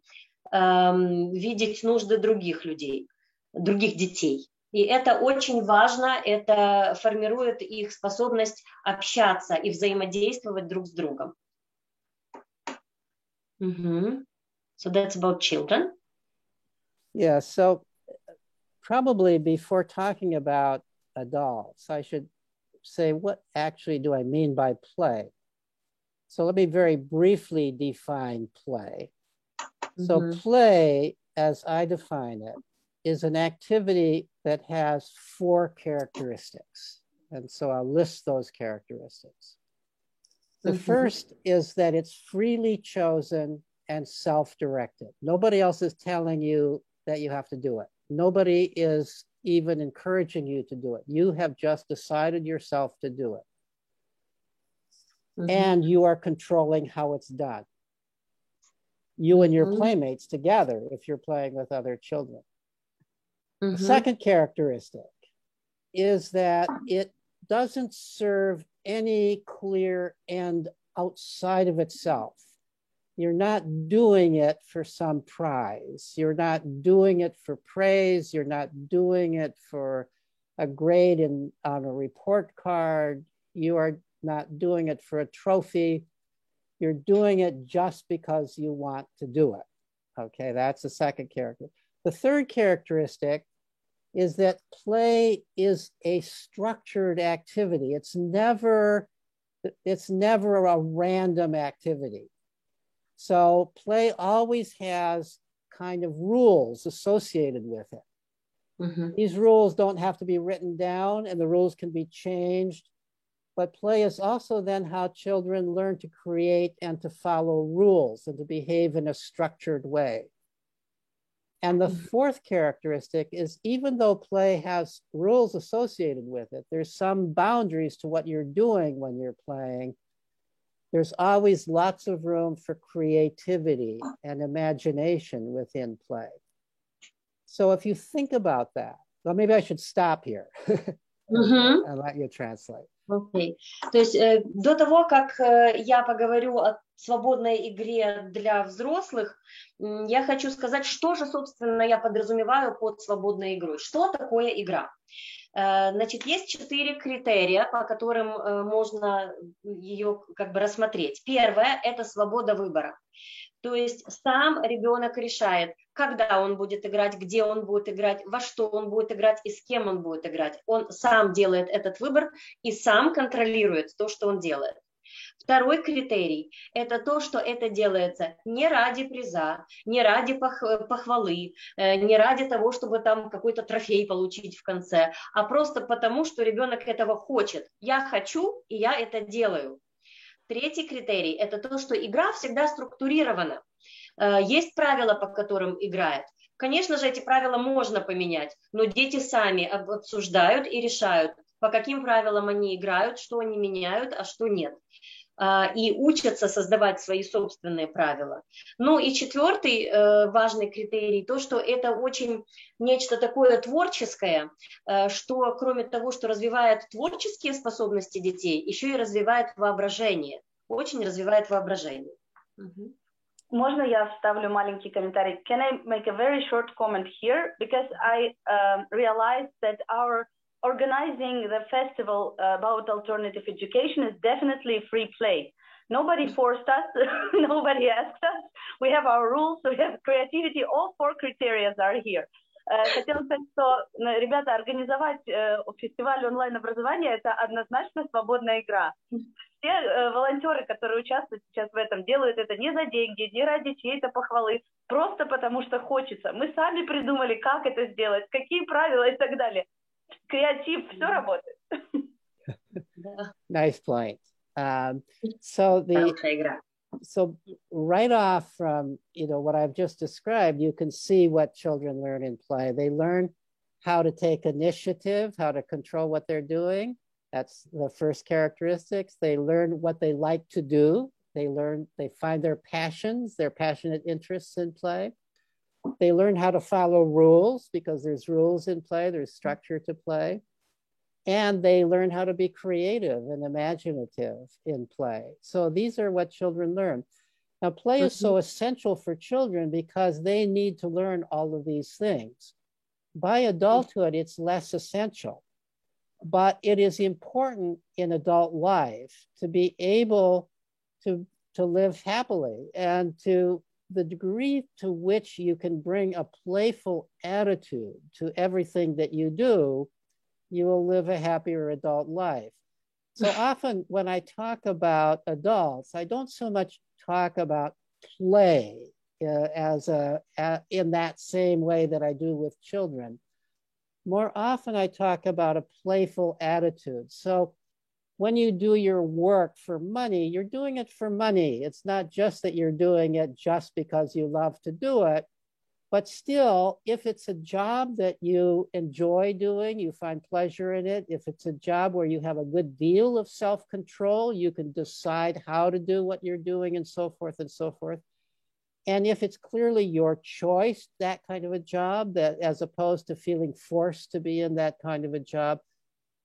видеть нужды других людей, других детей. И это очень важно, это формирует их способность общаться и взаимодействовать друг с другом. So that's about children. Yeah, so probably before talking about adults, I should say, what actually do I mean by play? So let me very briefly define play. So play, as I define it, is an activity that has 4 characteristics. And so I'll list those characteristics. The first is that it's freely chosen and self-directed. Nobody else is telling you that you have to do it. Nobody is even encouraging you to do it. You have just decided yourself to do it. And you are controlling how it's done. You and your playmates together, if you're playing with other children. The second characteristic is that it doesn't serve any clear end outside of itself. You're not doing it for some prize. You're not doing it for praise. You're not doing it for a grade on a report card. You are not doing it for a trophy. You're doing it just because you want to do it. Okay, that's the second character. The third characteristic is that play is a structured activity. It's never a random activity. So play always has kind of rules associated with it. These rules don't have to be written down, and the rules can be changed. But play is also then how children learn to create and to follow rules and to behave in a structured way. And the fourth characteristic is, even though play has rules associated with it, there's some boundaries to what you're doing when you're playing. There's always lots of room for creativity and imagination within play. So if you think about that, well, maybe I should stop here and let you translate. Окей. То есть до того, как я поговорю о свободной игре для взрослых, я хочу сказать, что же, собственно, я подразумеваю под свободной игрой. Что такое игра? Значит, есть 4 критерия, по которым можно ее как бы рассмотреть. Первое – это свобода выбора. То есть сам ребенок решает, когда он будет играть, где он будет играть, во что он будет играть и с кем он будет играть. Он сам делает этот выбор и сам контролирует то, что он делает. Второй критерий – это то, что это делается не ради приза, не ради похвалы, не ради того, чтобы там какой-то трофей получить в конце, а просто потому, что ребенок этого хочет. Я хочу, и я это делаю. Третий критерий – это то, что игра всегда структурирована. Есть правила, по которым играют. Конечно же, эти правила можно поменять, но дети сами обсуждают и решают, по каким правилам они играют, что они меняют, а что нет. и учатся создавать свои собственные правила. Ну и четвертый важный критерий, то, что это очень нечто такое творческое, что кроме того, что развивает творческие способности детей, еще и развивает воображение, очень развивает воображение. Можно я вставлю маленький комментарий? Can I make a very short comment here? Because I realized that our organizing the festival about alternative education is definitely free play. Nobody forced us, nobody asked us. We have our rules, we have creativity, all 4 criteria are here. Хотела сказать, что, ребята, организовать фестиваль онлайн-образования – это однозначно свободная игра. Все волонтеры, которые участвуют сейчас в этом, делают это не за деньги, не ради чьей-то похвалы, просто потому что хочется. Мы сами придумали, как это сделать, какие правила и так далее. Креатив, все работает. Nice point. So right off from what I've just described, you can see what children learn in play. They learn how to take initiative, how to control what they're doing. That's the first characteristics. They learn what they like to do. They find their passions, their passionate interests in play. They learn how to follow rules because there's rules in play, there's structure to play. And they learn how to be creative and imaginative in play. So these are what children learn. Now, play is so essential for children because they need to learn all of these things. By adulthood, it's less essential, but it is important in adult life to be able to live happily, and to the degree to which you can bring a playful attitude to everything that you do, you will live a happier adult life. So often when I talk about adults, I don't so much talk about play in that same way that I do with children. More often I talk about a playful attitude. So when you do your work for money, you're doing it for money. It's not just that you're doing it just because you love to do it. But still, if it's a job that you enjoy doing, you find pleasure in it, if it's a job where you have a good deal of self-control, you can decide how to do what you're doing and so forth and so forth. And if it's clearly your choice, that kind of a job, that as opposed to feeling forced to be in that kind of a job,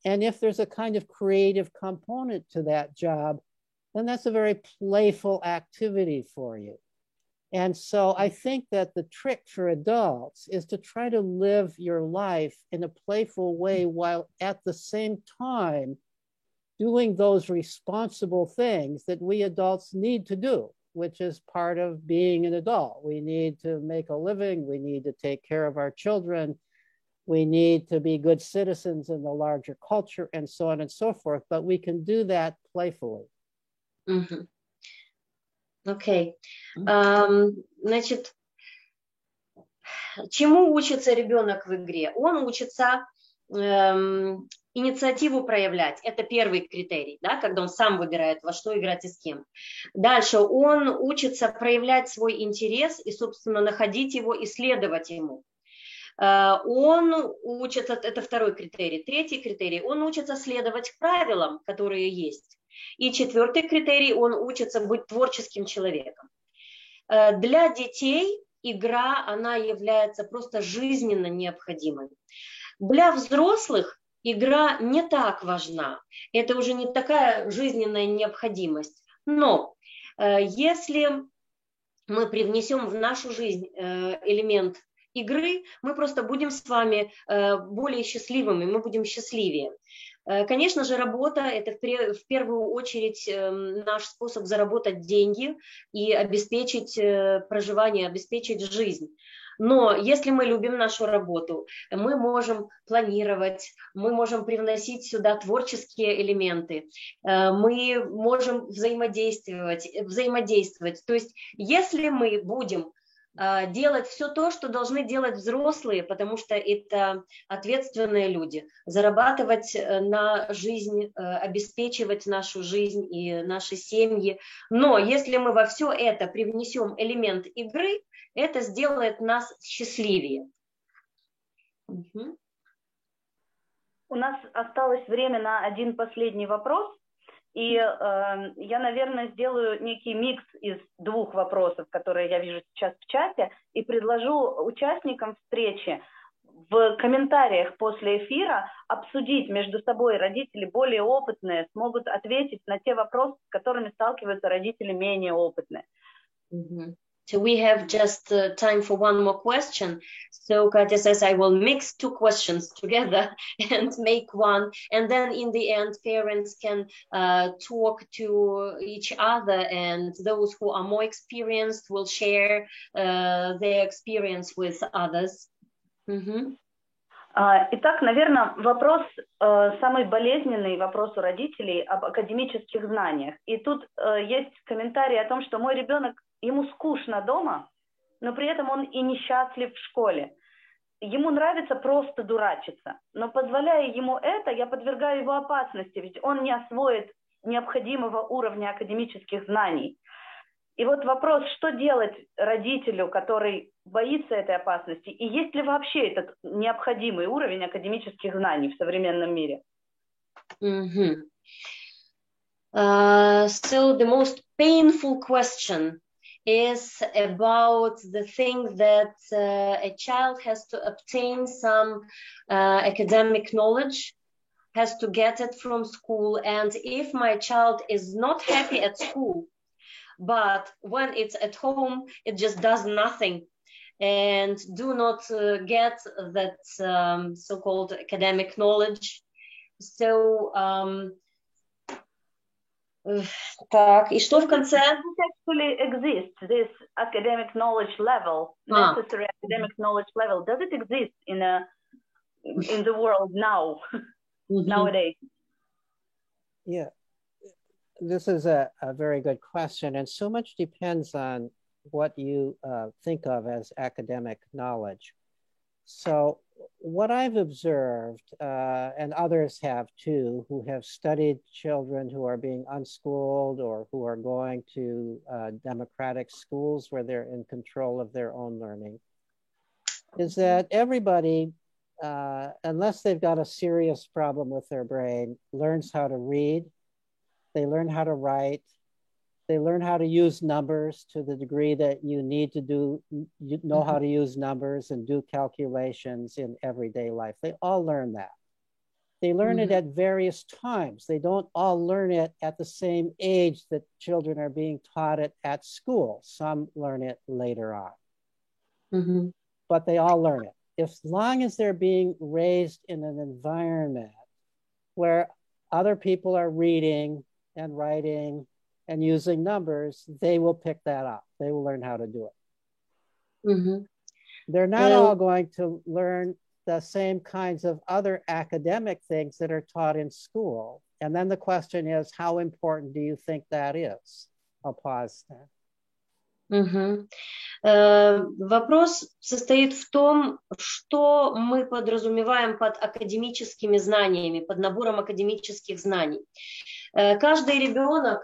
and if there's a kind of creative component to that job, then that's a very playful activity for you. And so I think that the trick for adults is to try to live your life in a playful way while at the same time doing those responsible things that we adults need to do, which is part of being an adult. We need to make a living. We need to take care of our children. We need to be good citizens in the larger culture and so on and so forth. But we can do that playfully. Mm-hmm. Окей. Значит, чему учится ребенок в игре? Он учится инициативу проявлять. Это первый критерий, да, когда он сам выбирает, во что играть и с кем. Дальше он учится проявлять свой интерес и, собственно, находить его, исследовать ему. Он учится, это второй критерий. Третий критерий, он учится следовать правилам, которые есть. И четвертый критерий, он учится быть творческим человеком. Для детей игра, она является просто жизненно необходимой. Для взрослых игра не так важна. Это уже не такая жизненная необходимость. Но если мы привнесем в нашу жизнь элемент игры, мы просто будем с вами более счастливыми, мы будем счастливее. Конечно же, работа – это в первую очередь наш способ заработать деньги и обеспечить проживание, обеспечить жизнь. Но если мы любим нашу работу, мы можем планировать, мы можем привносить сюда творческие элементы, мы можем взаимодействовать. То есть если мы будем делать все то, что должны делать взрослые, потому что это ответственные люди, зарабатывать на жизнь, обеспечивать нашу жизнь и наши семьи. Но если мы во все это привнесем элемент игры, это сделает нас счастливее. У нас осталось время на один последний вопрос. И я, наверное, сделаю некий микс из двух вопросов, которые я вижу сейчас в чате, и предложу участникам встречи в комментариях после эфира обсудить между собой. Родители более опытные смогут ответить на те вопросы, с которыми сталкиваются родители менее опытные. So we have just time for one more question. So Katya says, I will mix two questions together and make one. And then in the end, parents can talk to each other, and those who are more experienced will share their experience with others. Итак, наверное, вопрос, самый болезненный вопрос у родителей об академических знаниях. И тут есть комментарий о том, что мой ребенок, ему скучно дома, но при этом он и несчастлив в школе. Ему нравится просто дурачиться, но позволяя ему это, я подвергаю его опасности, ведь он не освоит необходимого уровня академических знаний. И вот вопрос, что делать родителю, который боится этой опасности, и есть ли вообще этот необходимый уровень академических знаний в современном мире? So the most painful question is about the thing that a child has to obtain some academic knowledge, has to get it from school, and if my child is not happy at school, but when it's at home, it just does nothing and do not get that so-called academic knowledge. So, так, и что в конце? Does it actually exist, this academic knowledge level, necessary academic knowledge level? Does it exist in the world now, nowadays? Yeah. This is a very good question, and so much depends on what you think of as academic knowledge. So what I've observed, and others have too, who have studied children who are being unschooled or who are going to democratic schools where they're in control of their own learning, is that everybody, unless they've got a serious problem with their brain, learns how to read. They learn how to write. They learn how to use numbers to the degree that you need to know how to use numbers and do calculations in everyday life. They all learn that. They learn it at various times. They don't all learn it at the same age that children are being taught it at school. Some learn it later on. But they all learn it. As long as they're being raised in an environment where other people are reading and writing and using numbers, they will pick that up. They will learn how to do it. They're not all going to learn the same kinds of other academic things that are taught in school. And then the question is, how important do you think that is? I'll pause there. Вопрос состоит в том, что мы подразумеваем под академическими знаниями, под набором академических знаний. Каждый ребенок,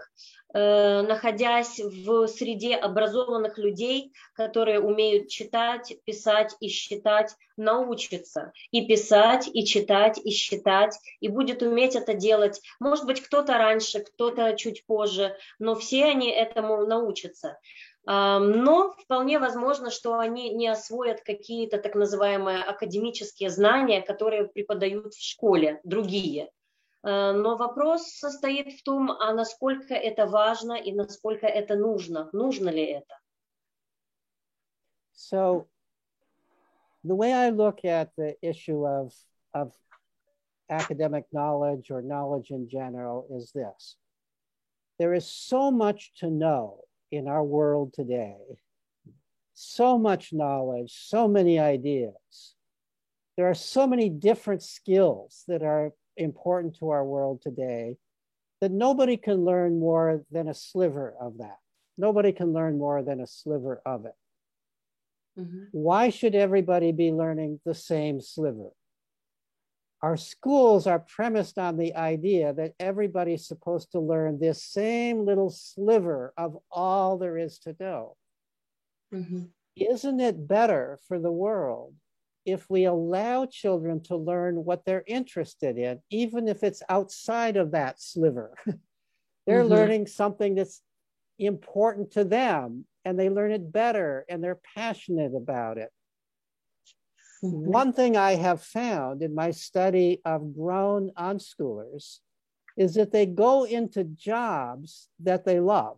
находясь в среде образованных людей, которые умеют читать, писать и считать, научится и писать, и читать, и считать, и будет уметь это делать. Может быть, кто-то раньше, кто-то чуть позже, но все они этому научатся. Но вполне возможно, что они не освоят какие-то так называемые академические знания, которые преподают в школе, другие. Но вопрос состоит в том, а насколько это важно и насколько это нужно. Нужно ли это? So, the way I look at the issue of academic knowledge or knowledge in general is this. There is so much to know in our world today. So much knowledge, so many ideas. There are so many different skills that are important to our world today that nobody can learn more than a sliver of that. Nobody can learn more than a sliver of it. Why should everybody be learning the same sliver? Our schools are premised on the idea that everybody's supposed to learn this same little sliver of all there is to know. Isn't it better for the world if we allow children to learn what they're interested in, even if it's outside of that sliver? They're learning something that's important to them, and they learn it better, and they're passionate about it. One thing I have found in my study of grown unschoolers is that they go into jobs that they love.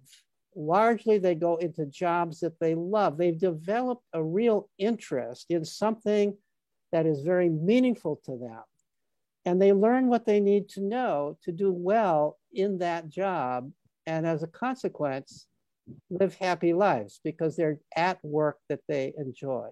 Largely, they go into jobs that they love. They've developed a real interest in something that is very meaningful to them. And they learn what they need to know to do well in that job. And as a consequence, live happy lives because they're at work that they enjoy.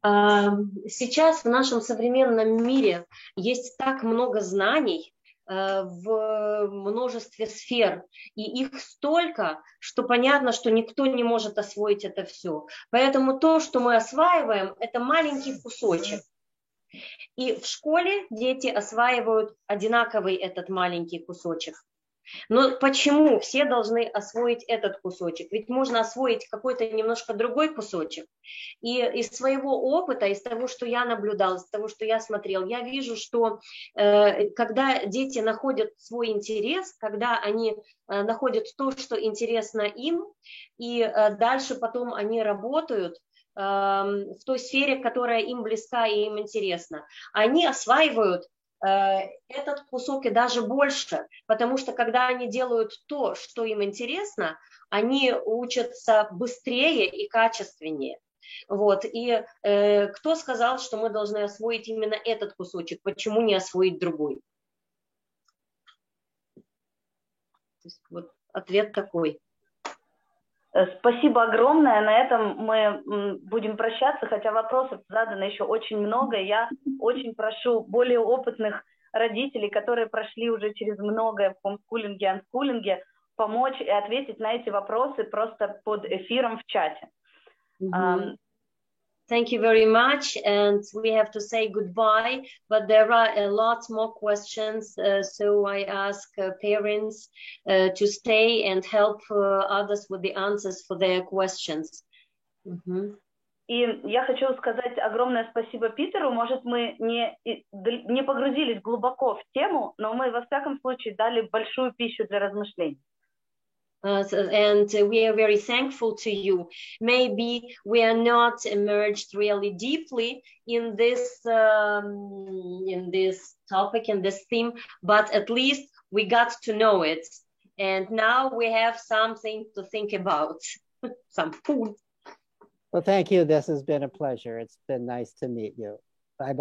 Сейчас в нашем современном мире есть так много знаний в множестве сфер, и их столько, что понятно, что никто не может освоить это все. Поэтому то, что мы осваиваем, это маленький кусочек. И в школе дети осваивают одинаковый этот маленький кусочек. Но почему все должны освоить этот кусочек? Ведь можно освоить какой-то немножко другой кусочек. И из своего опыта, из того, что я наблюдал, из того, что я смотрел, я вижу, что когда дети находят свой интерес, когда они находят то, что интересно им, и дальше потом они работают в той сфере, которая им близка и им интересна, они осваивают этот кусок и даже больше, потому что когда они делают то, что им интересно, они учатся быстрее и качественнее. Вот. И кто сказал, что мы должны освоить именно этот кусочек? Почему не освоить другой? То есть, вот ответ такой. Спасибо огромное. На этом мы будем прощаться, хотя вопросов задано еще очень много. Я очень прошу более опытных родителей, которые прошли уже через многое в хомскулинге, анскулинге, помочь и ответить на эти вопросы просто под эфиром в чате. Thank you very much, and we have to say goodbye, but there are a lot more questions, so I ask parents to stay and help others with the answers for their questions. И я хочу сказать огромное спасибо Питеру. Может, мы не погрузились глубоко в тему, но мы во всяком случае дали большую пищу для размышлений. And we are very thankful to you. Maybe we are not immersed really deeply in this topic, in this theme, but at least we got to know it. And now we have something to think about, some food. Well, thank you. This has been a pleasure. It's been nice to meet you. Bye-bye.